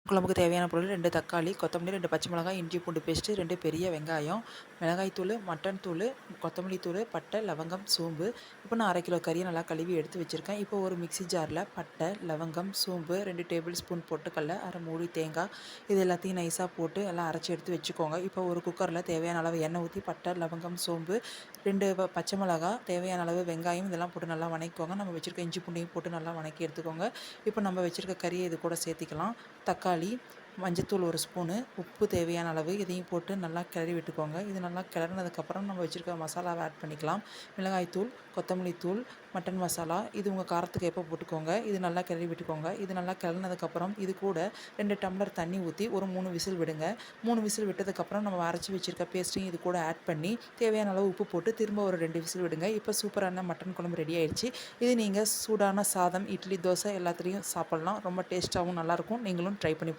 குழம்புக்கு தேவையான பொருள் 2 தக்காளி, கொத்தமல்லி, 2 பச்சை மிளகாய், இஞ்சி பூண்டு பேஸ்ட்டு, 2 பெரிய வெங்காயம், மிளகாய் தூள், மட்டன் தூள், கொத்தமல்லி தூள், பட்டை, லவங்கம், சோம்பு. இப்போ நான் 1/2 கிலோ கறியை நல்லா கழுவி எடுத்து வச்சுருக்கேன். இப்போ ஒரு மிக்ஸி ஜாரில் பட்டை, லவங்கம், சோம்பு, 2 டேபிள் ஸ்பூன் பொட்டுக்கடல, 1/2 மூடி தேங்காய், இது எல்லாத்தையும் நைஸாக போட்டு எல்லாம் அரைச்சி எடுத்து வச்சுக்கோங்க. இப்போ ஒரு குக்கரில் தேவையான அளவு எண்ணெய் ஊற்றி பட்டை, லவங்கம், சோம்பு, 2 பச்சை மிளகாய், தேவையான அளவு வெங்காயம் இதெல்லாம் போட்டு நல்லா வணக்கிக்கோங்க. நம்ம வச்சுருக்க இஞ்சி பூண்டையும் போட்டு நல்லா வணக்கி எடுத்துக்கோங்க. இப்போ நம்ம வச்சுருக்க கறியை இது கூட சேர்த்திக்கலாம். தக்காளி, மஞ்சத்தூள் 1 ஸ்பூனு, உப்பு தேவையான அளவு இதையும் போட்டு நல்லா கிளறி விட்டுக்கோங்க. இது நல்லா கிளறினதுக்கப்புறம் நம்ம வச்சுருக்க மசாலாவை ஆட் பண்ணிக்கலாம். மிளகாய்த்தூள், கொத்தமல்லி தூள், மட்டன் மசாலா இது உங்கள் காரத்துக்கு எப்போ போட்டுக்கோங்க. இது நல்லா கிளறி விட்டுக்கோங்க. இது நல்லா கிளறினதுக்கப்புறம் இது கூட 2 டம்ளர் தண்ணி ஊற்றி ஒரு 3 விசில் விடுங்க. 3 விசில் விட்டதுக்கப்புறம் நம்ம அரைச்சி வச்சுருக்க பேஸ்ட்டையும் இது கூட ஆட் பண்ணி தேவையான அளவு உப்பு போட்டு திரும்ப ஒரு 2 விசில் விடுங்க. இப்போ சூப்பரான மட்டன் குழம்பு ரெடி ஆயிடுச்சு. இது நீங்கள் சூடான சாதம், இட்லி, தோசை எல்லாத்துலேயும் சாப்பிட்லாம். ரொம்ப டேஸ்ட்டாகவும் நல்லாயிருக்கும். நீங்களும் ட்ரை பண்ணி